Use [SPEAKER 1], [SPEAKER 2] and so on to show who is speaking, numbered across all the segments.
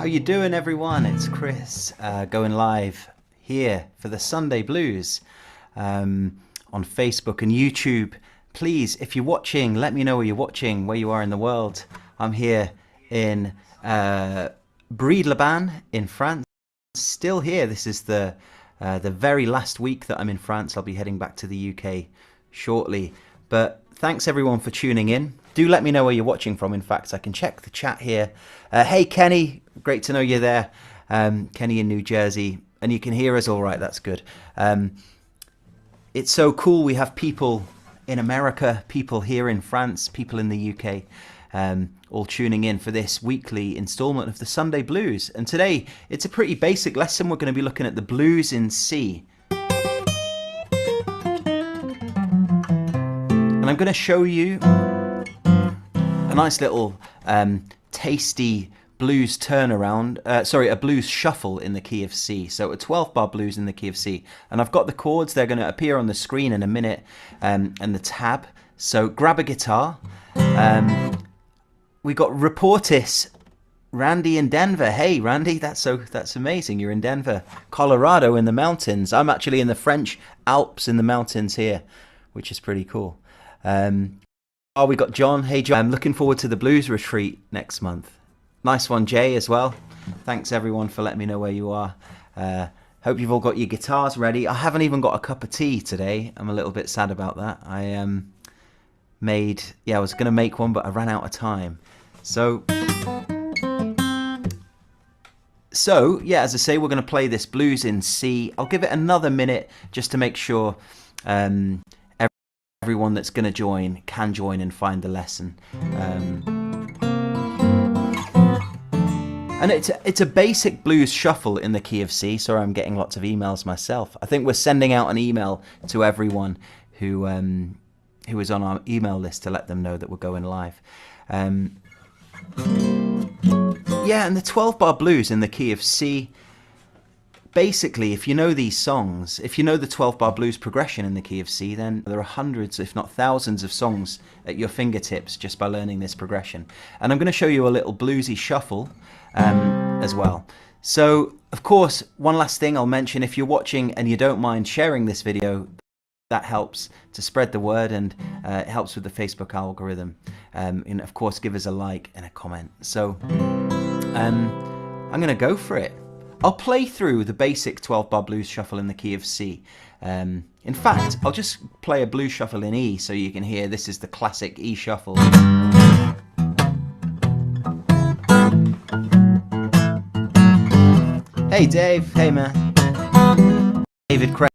[SPEAKER 1] How you doing, everyone? It's Chris going live here for the Sunday Blues on Facebook and YouTube. Please, if you're watching, let me know where you're watching, where you are in the world. I'm here in Brive-la-Ban in France. Still here. This is the very last week that I'm in France. I'll be heading back to the UK shortly. But thanks everyone for tuning in. Do let me know where you're watching from. In fact, I can check the chat here. Hey Kenny, great to know you're there. Kenny in New Jersey, and you can hear us all right. That's good. It's so cool. We have people in America, people here in France, people in the UK, all tuning in for this weekly installment of the Sunday Blues. And today, it's a pretty basic lesson. We're going to be looking at the blues in C. And I'm going to show you a nice little tasty blues turnaround, a blues shuffle in the key of C. So a 12-bar blues in the key of C. And I've got the chords, they're going to appear on the screen in a minute, and the tab. So grab a guitar. We got Reportis, Randy in Denver. Hey Randy, that's amazing. You're in Denver, Colorado in the mountains. I'm actually in the French Alps in the mountains here, which is pretty cool. Oh, we got John. Hey John, I'm looking forward to the blues retreat next month. Nice one, Jay, as well. Thanks everyone for letting me know where you are. Hope you've all got your guitars ready. I haven't even got a cup of tea today. I'm a little bit sad about that. I was going to make one, but I ran out of time. So yeah, as I say, we're going to play this blues in C. I'll give it another minute just to make sure everyone that's going to join can join and find the lesson. And it's a basic blues shuffle in the key of C. Sorry, I'm getting lots of emails myself. I think we're sending out an email to everyone who is on our email list to let them know that we're going live. Yeah, and the 12-bar blues in the key of C. Basically, if you know these songs, if you know the 12-bar blues progression in the key of C, then there are hundreds, if not thousands, of songs at your fingertips just by learning this progression. And I'm going to show you a little bluesy shuffle as well. So, of course, one last thing I'll mention, if you're watching and you don't mind sharing this video, that helps to spread the word, and it helps with the Facebook algorithm. And of course, give us a like and a comment. So, I'm going to go for it. I'll play through the basic 12-bar blues shuffle in the key of C. In fact, I'll just play a blues shuffle in E so you can hear this is the classic E shuffle. Hey Dave, hey man. David Cress.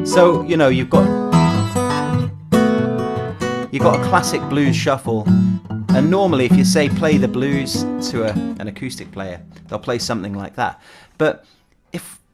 [SPEAKER 1] So, you know, you've got a classic blues shuffle, and normally if you say play the blues to an acoustic player, they'll play something like that. But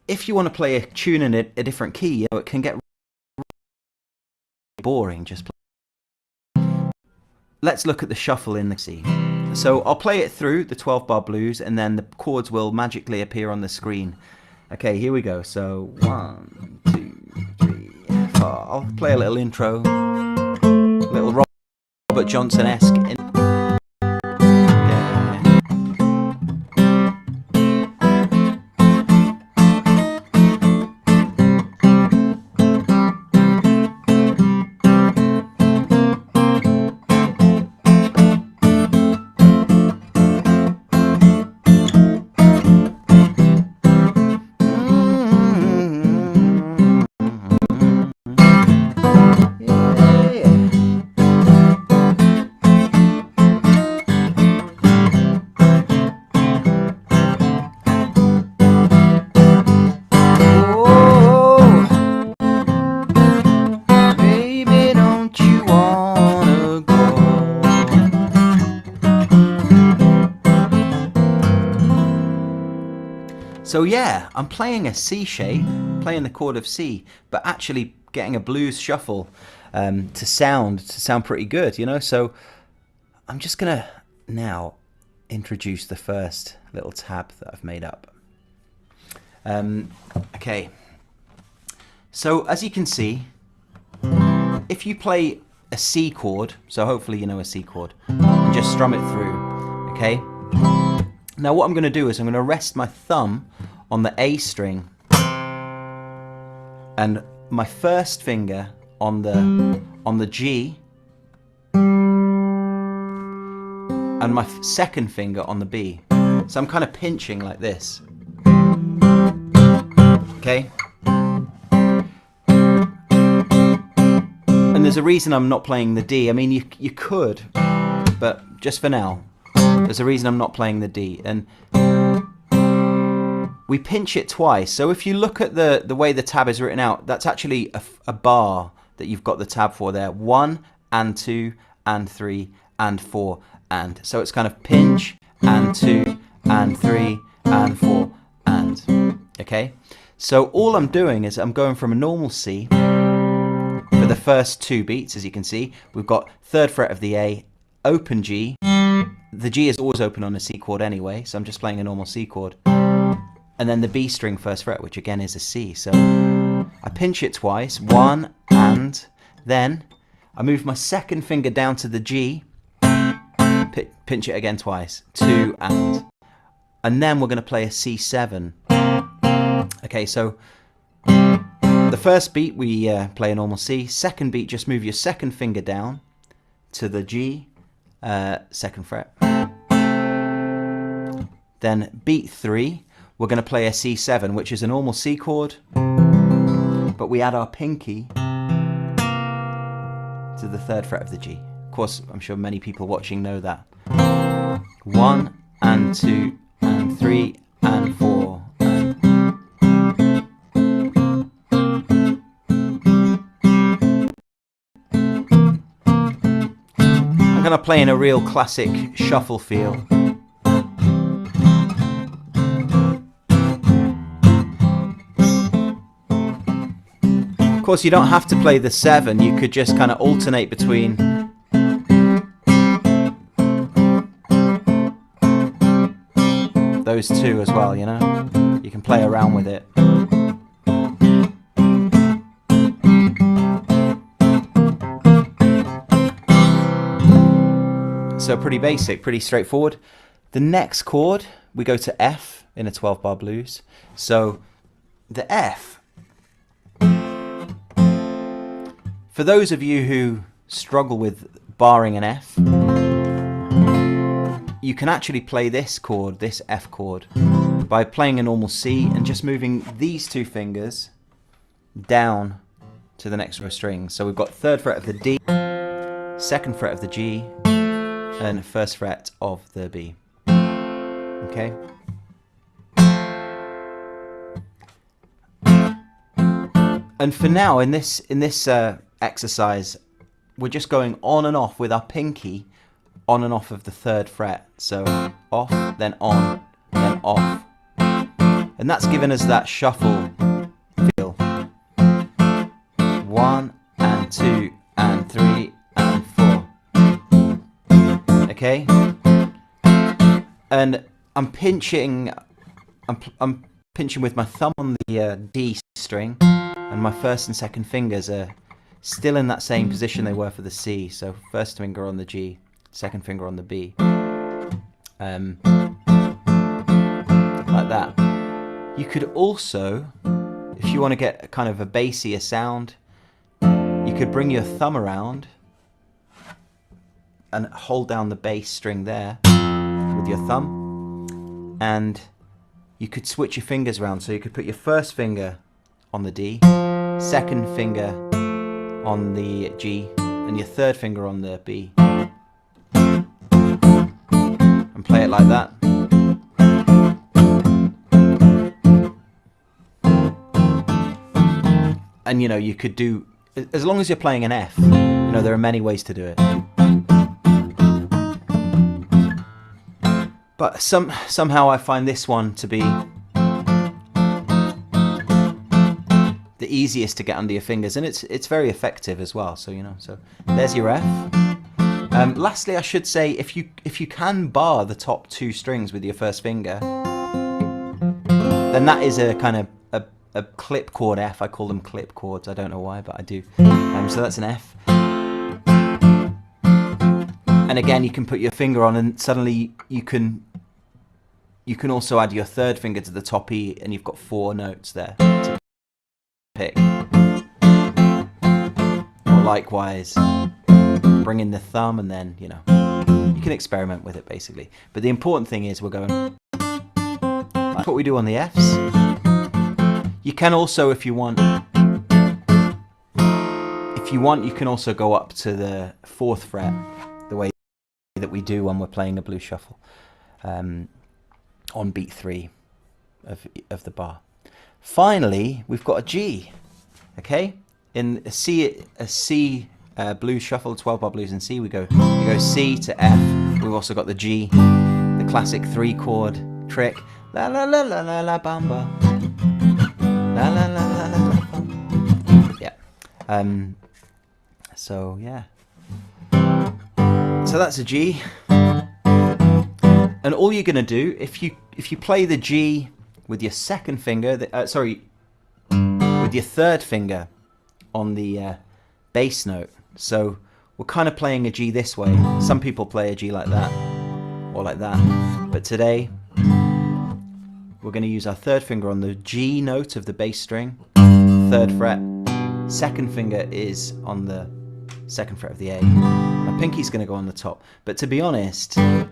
[SPEAKER 1] if you want to play a tune in a different key, you know, it can get boring just play. Let's look at the shuffle in the C. So I'll play it through the 12-bar blues, and then the chords will magically appear on the screen. Okay, here we go. So 1, 2, 3, 4. I'll play a little intro. Little Robert Johnson-esque. So yeah, I'm playing a C shape, playing the chord of C, but actually getting a blues shuffle to sound pretty good, you know. So I'm just gonna now introduce the first little tab that I've made up. Okay, so as you can see, if you play a C chord, so hopefully you know a C chord, and just strum it through, okay? Now what I'm going to do is I'm going to rest my thumb on the A string and my first finger on the G and my second finger on the B. So I'm kind of pinching like this, okay? And there's a reason I'm not playing the D. I mean, you could, but just for now, there's a reason I'm not playing the D. And we pinch it twice. So if you look at the way the tab is written out, that's actually a bar that you've got the tab for there. 1 and 2 and 3 and 4 and. So it's kind of pinch and 2 and 3 and 4 and. Okay? So all I'm doing is I'm going from a normal C for the first 2 beats, as you can see. We've got 3rd fret of the A, open G. The G is always open on a C chord anyway, so I'm just playing a normal C chord. And then the B string 1st fret, which again is a C. So I pinch it twice, 1 and, then I move my second finger down to the G, pinch it again twice, 2 and then we're going to play a C7. Okay, so the first beat we play a normal C, second beat just move your second finger down to the G, 2nd fret. Then beat 3, we're going to play a C7, which is a normal C chord, but we add our pinky to the 3rd fret of the G. Of course, I'm sure many people watching know that. 1 and 2 and 3 and 4. I'm going to play in a real classic shuffle feel. Of course, you don't have to play the 7, you could just kind of alternate between those 2 as well, you know? You can play around with it. So pretty basic, pretty straightforward. The next chord, we go to F in a 12-bar blues. So the F, for those of you who struggle with barring an F, you can actually play this chord, this F chord, by playing a normal C and just moving these 2 fingers down to the next row of strings. So we've got 3rd fret of the D, 2nd fret of the G, and 1st fret of the B. Okay? And for now, in this exercise, we're just going on and off with our pinky on and off of the 3rd fret. So off, then on, then off. And that's given us that shuffle feel. 1 and 2 and 3 and 4. Okay? And I'm pinching with my thumb on the D string, and my 1st and 2nd fingers are still in that same position they were for the C. So 1st finger on the G, 2nd finger on the B. Like that. You could also, if you want to get kind of a bassier sound, you could bring your thumb around and hold down the bass string there with your thumb, and you could switch your fingers around. So you could put your 1st finger on the D, 2nd finger on the G, and your 3rd finger on the B, and play it like that. And you know, you could do, as long as you're playing an F, you know, there are many ways to do it. But somehow I find this one to be the easiest to get under your fingers, and it's very effective as well. So you know, so there's your F. Lastly, I should say, if you can bar the top 2 strings with your 1st finger, then that is a kind of a clip chord F. I call them clip chords. I don't know why, but I do. So that's an F. And again, you can put your finger on, and suddenly you can also add your third finger to the top E, and you've got 4 notes there to pick. Or likewise, bring in the thumb, and then, you know, you can experiment with it basically. But the important thing is we're going. That's what we do on the Fs. You can also, if you want, you can also go up to the 4th fret, the way that we do when we're playing a blues shuffle, on beat 3 of the bar. Finally, we've got a G. Okay, in a C blues shuffle, 12-bar blues in C, we go C to F. We've also got the G, the classic 3-chord trick. La la la la la la bamba. La la la la la la bamba. Yeah. So yeah. So that's a G. And all you're gonna do, if you play the G with your second finger, with your third finger on the bass note. So we're kind of playing a G this way. Some people play a G like that or like that. But today we're going to use our third finger on the G note of the bass string, 3rd fret. Second finger is on the 2nd fret of the A. My pinky's going to go on the top. But to be honest, the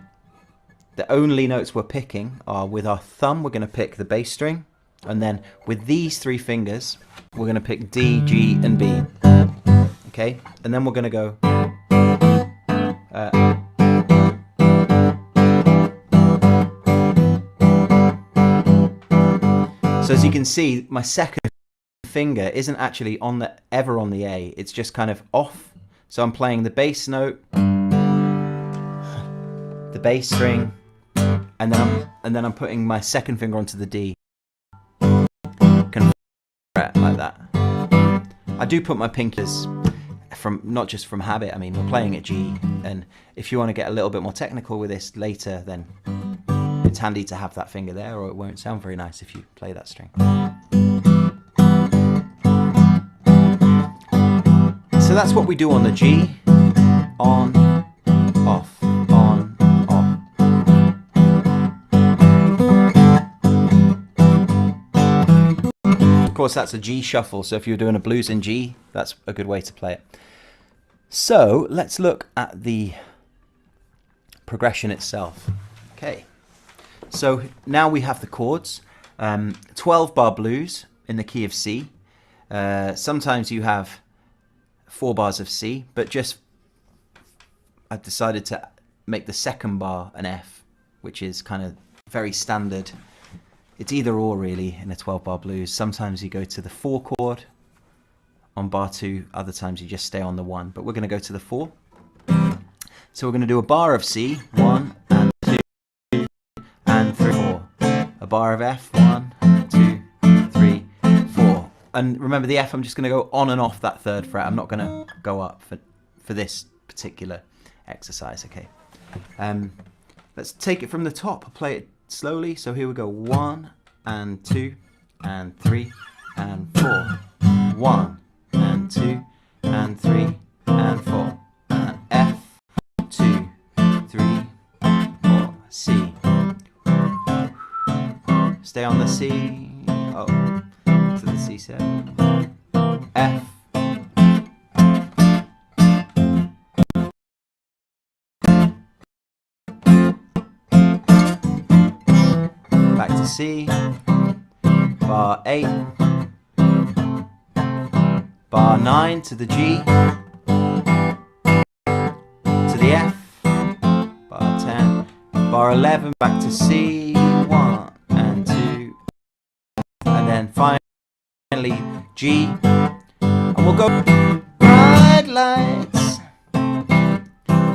[SPEAKER 1] only notes we're picking are with our thumb, we're going to pick the bass string. And then with these 3 fingers, we're going to pick D, G, and B. Okay? And then we're going to go. So as you can see, my second finger isn't actually ever on the A. It's just kind of off. So I'm playing the bass note, the bass string, and then I'm putting my second finger onto the D. Like that. I do put my pinkies not just from habit. I mean, we're playing at G, and if you want to get a little bit more technical with this later, then it's handy to have that finger there, or it won't sound very nice if you play that string. So that's what we do on the G. On, off, on, off. Of course, that's a G shuffle, so if you're doing a blues in G, that's a good way to play it. So let's look at the progression itself. Okay. So now we have the chords, 12-bar blues in the key of C. Sometimes you have 4 bars of C, but I've decided to make the 2nd bar an F, which is kind of very standard. It's either or really in a 12-bar blues. Sometimes you go to the 4 chord on bar 2, other times you just stay on the 1, but we're going to go to the 4. So we're going to do a bar of C, 1 and 2 and 3, 4. A bar of F, 1, 2, 3, 4. And remember the F, I'm just going to go on and off that 3rd fret. I'm not going to go up for this particular exercise, okay? Let's take it from the top. I'll play it slowly. So here we go, 1 and 2 and 3 and 4. 1 and 2 and 3 and 4. And F, 2, 3, 4, C. Stay on the C, to the C7. F. Back to C, bar 8, bar 9 to the G, to the F, bar 10, bar 11, back to C, 1 and 2, and then finally G, and we'll go bright lights,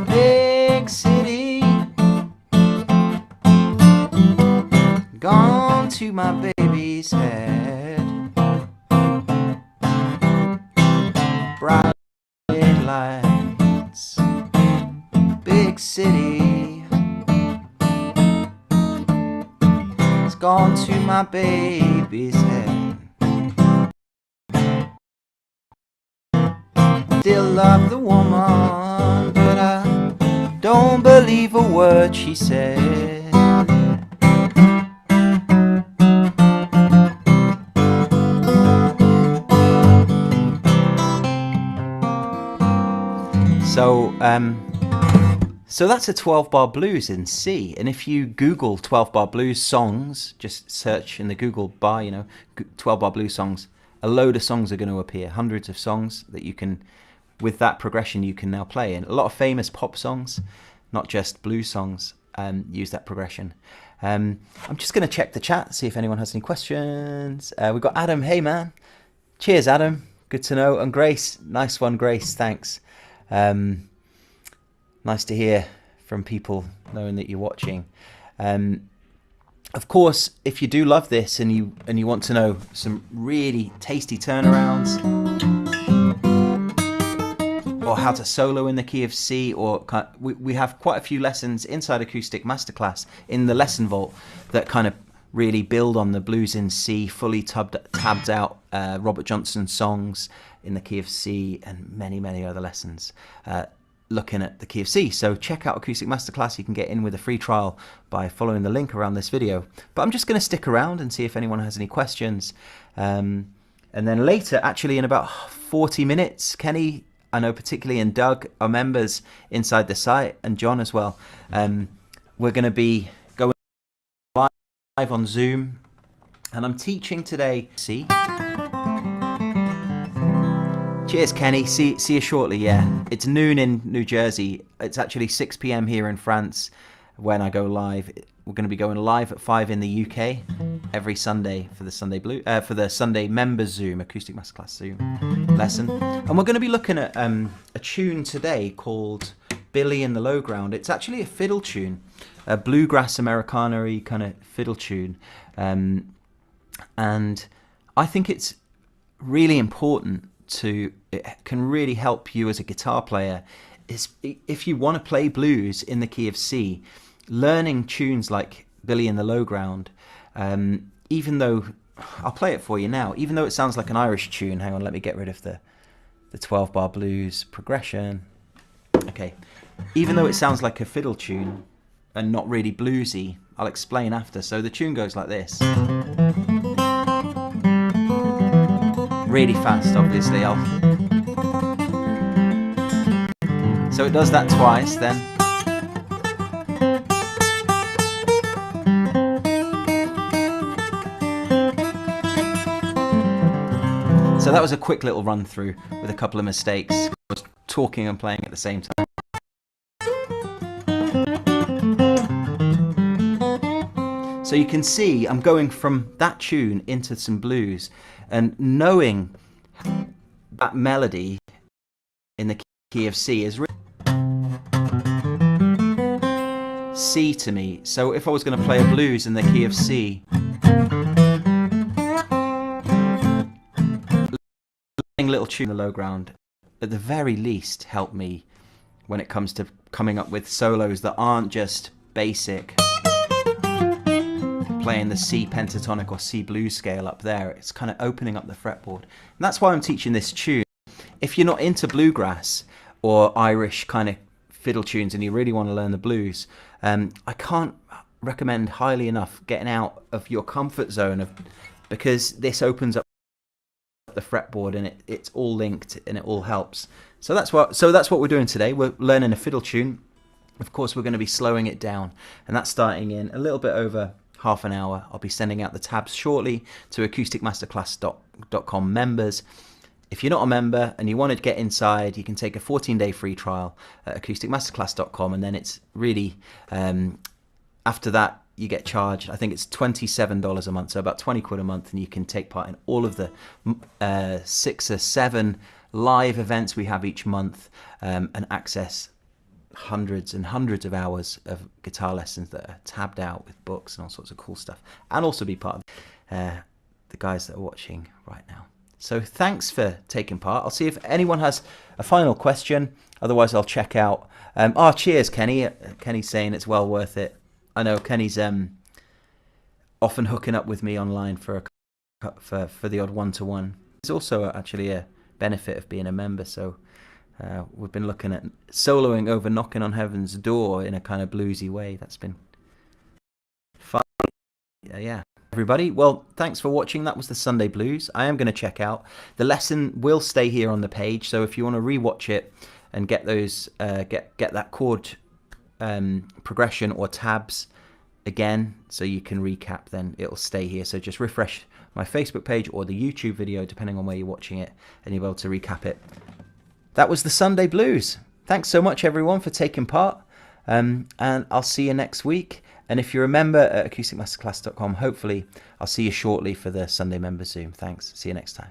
[SPEAKER 1] big city, gone to my baby's head, bright lights, big city, it's gone to my baby's head. still love the woman, but I don't believe a word she said. So that's a 12-bar blues in C. And if you Google 12-bar blues songs, just search in the Google bar, 12-bar blues songs, a load of songs are going to appear, hundreds of songs that you can, with that progression, you can now play. And a lot of famous pop songs, not just blues songs, use that progression. I'm just going to check the chat, see if anyone has any questions. We've got Adam. Hey, man. Cheers, Adam. Good to know. And Grace. Nice one, Grace. Thanks. Nice to hear from people knowing that you're watching. Of course, if you do love this and you want to know some really tasty turnarounds, or how to solo in the key of C, or we have quite a few lessons inside Acoustic Masterclass in the lesson vault that kind of really build on the blues in C, fully tabbed out Robert Johnson songs in the key of C, and many, many other lessons looking at the key of C. So check out Acoustic Masterclass. You can get in with a free trial by following the link around this video. But I'm just going to stick around and see if anyone has any questions. And then later, actually in about 40 minutes, Kenny, I know particularly, and Doug are members inside the site, and John as well. We're going to be going live on Zoom, and I'm teaching today C. Cheers, Kenny. See you shortly. Yeah, it's noon in New Jersey. It's actually 6 p.m. here in France when I go live. We're going to be going live at 5 in the UK every Sunday for the Sunday members Zoom, Acoustic Masterclass Zoom lesson. And we're going to be looking at a tune today called Billy in the Low Ground. It's actually a fiddle tune, a bluegrass Americana-y kind of fiddle tune. And I think it's really important it can really help you as a guitar player. Is if you want to play blues in the key of C, learning tunes like Billy in the Low Ground, even though, I'll play it for you now, even though it sounds like an Irish tune. Hang on, let me get rid of the 12-bar blues progression. Okay, even though it sounds like a fiddle tune and not really bluesy, I'll explain after. So the tune goes like this. Really fast, obviously. So it does that twice, then. So that was a quick little run through with a couple of mistakes. I was talking and playing at the same time. So you can see I'm going from that tune into some blues, and knowing that melody in the key of C is really C to me. So if I was going to play a blues in the key of C, learning little tune in the low ground at the very least helped me when it comes to coming up with solos that aren't just basic playing the C pentatonic or C blues scale up there. It's kind of opening up the fretboard. And that's why I'm teaching this tune. If you're not into bluegrass or Irish kind of fiddle tunes and you really want to learn the blues, I can't recommend highly enough getting out of your comfort zone because this opens up the fretboard and it's all linked and it all helps. So that's what we're doing today. We're learning a fiddle tune. Of course, we're going to be slowing it down, and that's starting in a little bit over half an hour. I'll be sending out the tabs shortly to acousticmasterclass.com members. If you're not a member and you want to get inside, you can take a 14-day free trial at acousticmasterclass.com, and then it's really, after that, you get charged. I think it's $27 a month, so about 20 quid a month, and you can take part in all of the 6 or 7 live events we have each month, and access hundreds and hundreds of hours of guitar lessons that are tabbed out with books and all sorts of cool stuff, and also be part of the guys that are watching right now. So thanks for taking part. I'll see if anyone has a final question. Otherwise, I'll check out. Cheers, Kenny. Kenny's saying it's well worth it. I know Kenny's often hooking up with me online for the odd one-to-one. It's also actually a benefit of being a member. So We've been looking at soloing over Knocking on Heaven's Door in a kind of bluesy way. That's been fun. Yeah. Everybody, well, thanks for watching. That was the Sunday Blues. I am going to check out. The lesson will stay here on the page, so if you want to rewatch it and get those, get that chord progression or tabs again, so you can recap, then it'll stay here. So just refresh my Facebook page or the YouTube video, depending on where you're watching it, and you'll be able to recap it. That was the Sunday Blues. Thanks so much, everyone, for taking part, and I'll see you next week. And if you're a member at acousticmasterclass.com, hopefully I'll see you shortly for the Sunday Member Zoom. Thanks. See you next time.